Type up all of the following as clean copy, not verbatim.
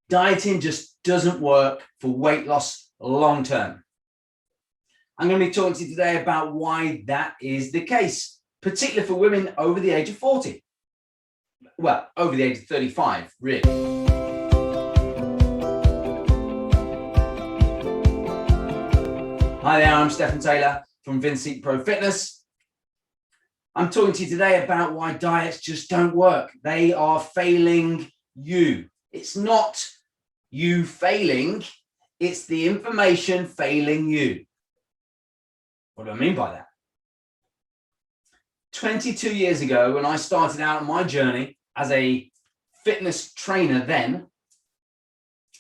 Dieting just doesn't work for weight loss long term. I'm going to be talking to you today about why that is the case, particularly for women over the age of 40. Well, over the age of 35, really. Hi there, I'm Stephen Taylor from Vincent Pro Fitness. I'm talking to you today about why diets just don't work. They are failing you. It's not you failing, it's the information failing you. What do I mean by that? 22 years ago, when I started out on my journey as a fitness trainer then,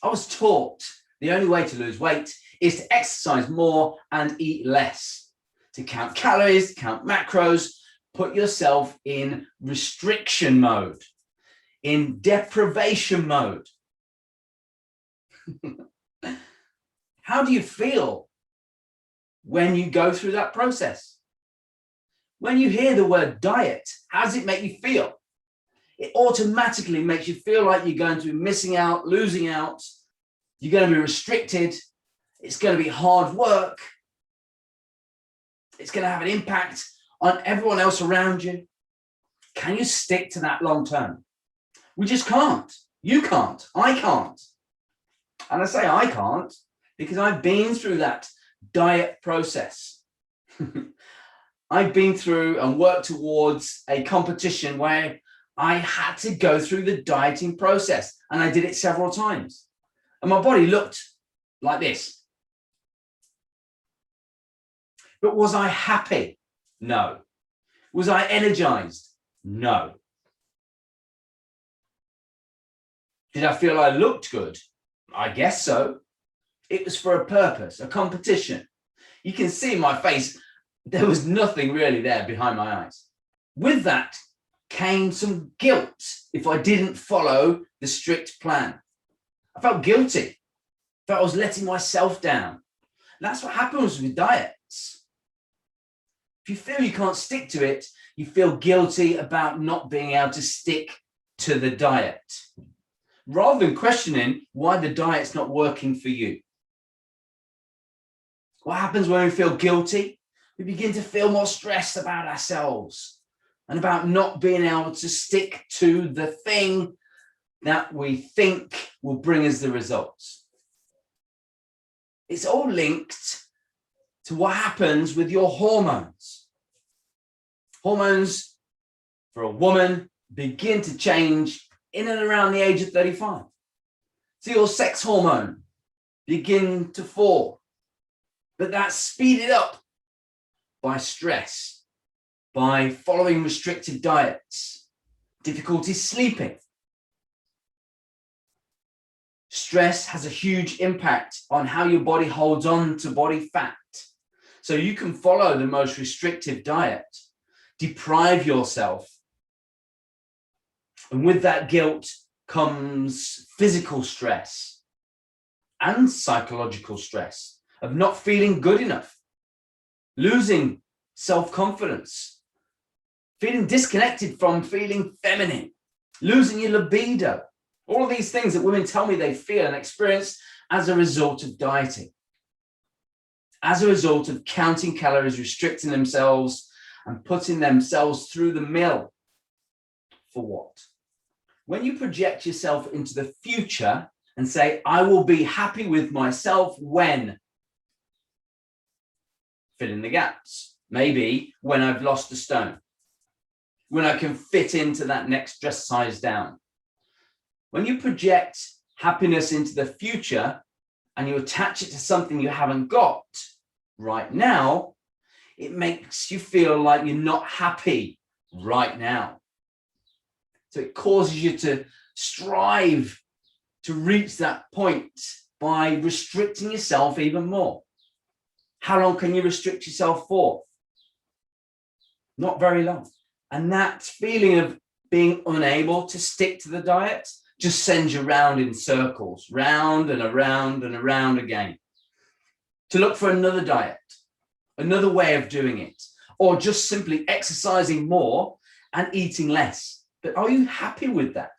I was taught the only way to lose weight is to exercise more and eat less, to count calories, count macros, put yourself in restriction mode, in deprivation mode. How do you feel when you go through that process? When you hear the word diet, how does it make you feel? It automatically makes you feel like you're going to be missing out, losing out. You're going to be restricted. It's going to be hard work. It's going to have an impact on everyone else around you. Can you stick to that long term? We just can't. You can't. I can't. And I say I can't because I've been through that diet process. I've been through and worked towards a competition where I had to go through the dieting process, and I did it several times. And my body looked like this. But was I happy? No. Was I energized? No. Did I feel I looked good? I guess so. It was for a purpose, a competition. You can see my face. There was nothing really there behind my eyes. With that came some guilt if I didn't follow the strict plan. I felt guilty. I felt I was letting myself down. And that's what happens with diets. If you feel you can't stick to it, you feel guilty about not being able to stick to the diet, rather than questioning why the diet's not working for you. What happens when we feel guilty? We begin to feel more stressed about ourselves and about not being able to stick to the thing that we think will bring us the results. It's all linked to what happens with your hormones. Hormones for a woman begin to change in and around the age of 35. So your sex hormone begin to fall, but that's speeded up by stress, by following restrictive diets, difficulty sleeping. Stress has a huge impact on how your body holds on to body fat. So you can follow the most restrictive diet, deprive yourself, and with that guilt comes physical stress and psychological stress of not feeling good enough, losing self-confidence, feeling disconnected from feeling feminine, losing your libido. All of these things that women tell me they feel and experience as a result of dieting, as a result of counting calories, restricting themselves and putting themselves through the mill. For what? When you project yourself into the future and say, I will be happy with myself when? Fill in the gaps. Maybe when I've lost a stone, when I can fit into that next dress size down. When you project happiness into the future and you attach it to something you haven't got right now, it makes you feel like you're not happy right now. So it causes you to strive to reach that point by restricting yourself even more. How long can you restrict yourself for? Not very long. And that feeling of being unable to stick to the diet just sends you round in circles, round and around and around again. To look for another diet, another way of doing it, or just simply exercising more and eating less. But are you happy with that?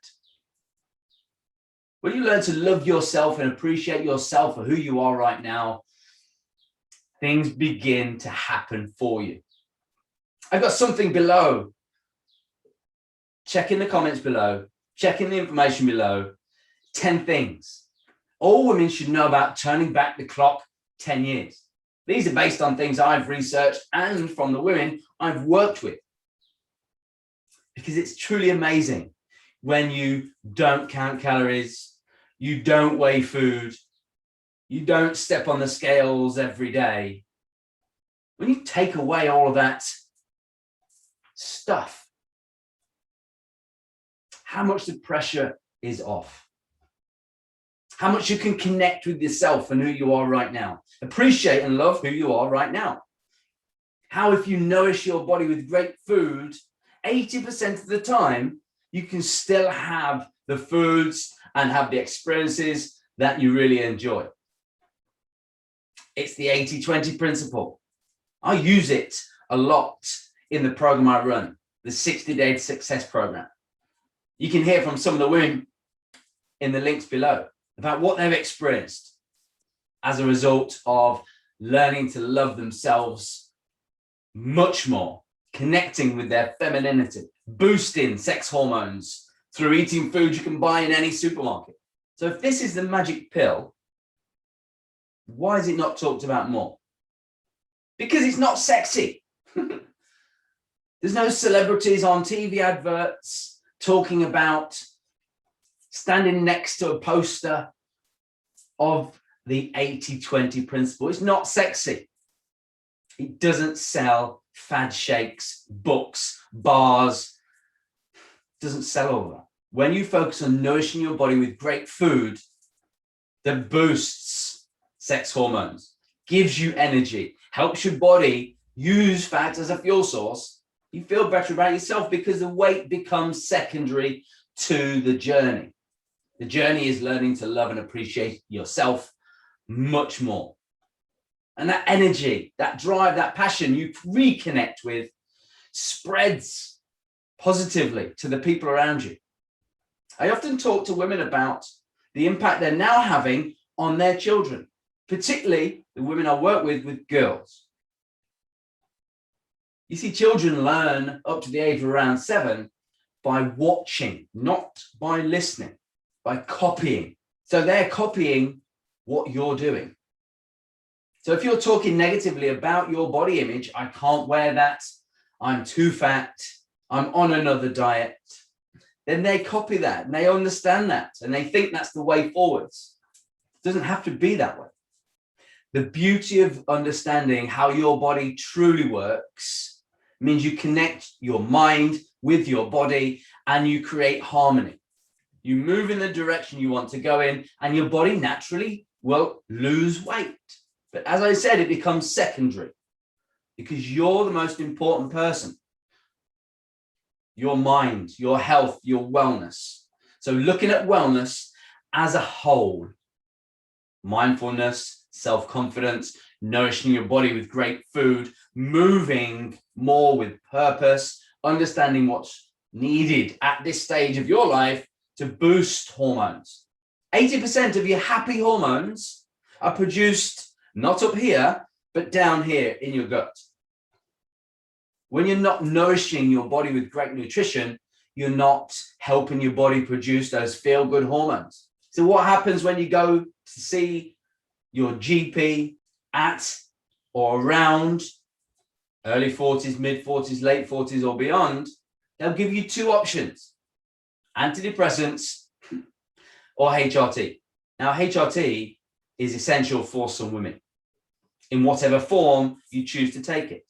when you learn to love yourself and appreciate yourself for who you are right now, things begin to happen for you. I've got something below. Check in the comments below. Check in the information below. 10 things all women should know about turning back the clock 10 years. These are based on things I've researched and from the women I've worked with. Because it's truly amazing when you don't count calories, you don't weigh food, you don't step on the scales every day. When you take away all of that stuff, how much the pressure is off. How much you can connect with yourself and who you are right now. Appreciate and love who you are right now. How if you nourish your body with great food, 80% of the time, you can still have the foods and have the experiences that you really enjoy. It's the 80-20 principle. I use it a lot in the program I run, the 60-day success program. You can hear from some of the women in the links below about what they've experienced as a result of learning to love themselves much more, connecting with their femininity, boosting sex hormones through eating food you can buy in any supermarket. So if this is the magic pill, why is it not talked about more? Because it's not sexy. There's no celebrities on TV adverts talking about standing next to a poster of the 80-20 principle. It's not sexy. It doesn't sell fad shakes, books, bars. It doesn't sell all that. When you focus on nourishing your body with great food that boosts sex hormones, gives you energy, helps your body use fat as a fuel source, you feel better about yourself because the weight becomes secondary to the journey. The journey is learning to love and appreciate yourself much more. And that energy, that drive, that passion you reconnect with spreads positively to the people around you. I often talk to women about the impact they're now having on their children, particularly the women I work with girls. You see, children learn up to the age of around 7 by watching, not by listening, by copying. So they're copying what you're doing. So if you're talking negatively about your body image, I can't wear that, I'm too fat, I'm on another diet, then they copy that and they understand that and they think that's the way forwards. It doesn't have to be that way. The beauty of understanding how your body truly works means you connect your mind with your body and you create harmony. You move in the direction you want to go in and your body naturally will lose weight. But as I said, it becomes secondary because you're the most important person. Your mind, your health, your wellness. So looking at wellness as a whole, mindfulness, self-confidence, nourishing your body with great food, moving more with purpose, understanding what's needed at this stage of your life to boost hormones. 80% of your happy hormones are produced not up here, but down here in your gut. When you're not nourishing your body with great nutrition, you're not helping your body produce those feel-good hormones. So what happens when you go to see your GP at or around early 40s, mid 40s, late 40s or beyond? They'll give you 2 options, antidepressants or HRT. Now, HRT is essential for some women in whatever form you choose to take it.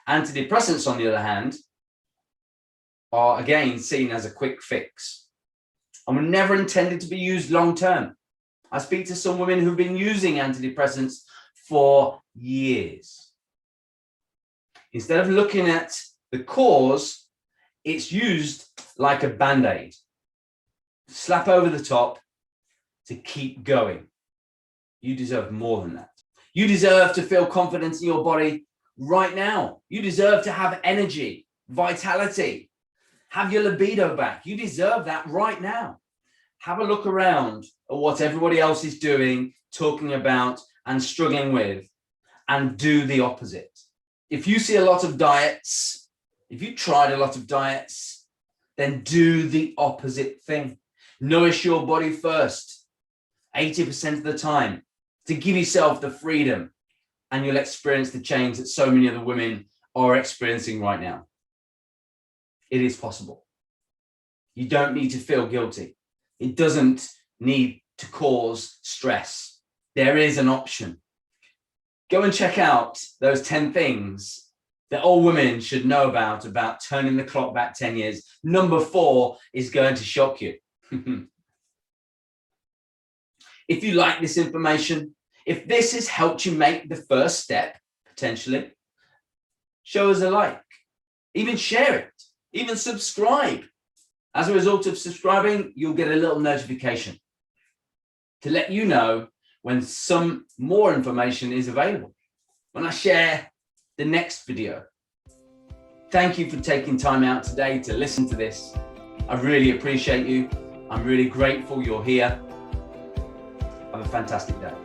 Antidepressants, on the other hand, are again seen as a quick fix and were never intended to be used long term. I speak to some women who've been using antidepressants for years. Instead of looking at the cause, it's used like a band-aid. Slap over the top to keep going. You deserve more than that. You deserve to feel confidence in your body right now. You deserve to have energy, vitality, have your libido back. You deserve that right now. have a look around at what everybody else is doing, talking about, and struggling with, and do the opposite. If you see a lot of diets, if you tried a lot of diets, then do the opposite thing. Nourish your body first, 80% of the time, to give yourself the freedom, and you'll experience the change that so many other women are experiencing right now. It is possible. You don't need to feel guilty. It doesn't need to cause stress. There is an option. Go and check out those 10 things that all women should know about turning the clock back 10 years. Number 4 is going to shock you. If you like this information, if this has helped you make the first step, potentially, show us a like, even share it, even subscribe. As a result of subscribing, you'll get a little notification to let you know when some more information is available, when I share the next video. Thank you for taking time out today to listen to this. I really appreciate you. I'm really grateful you're here. Have a fantastic day.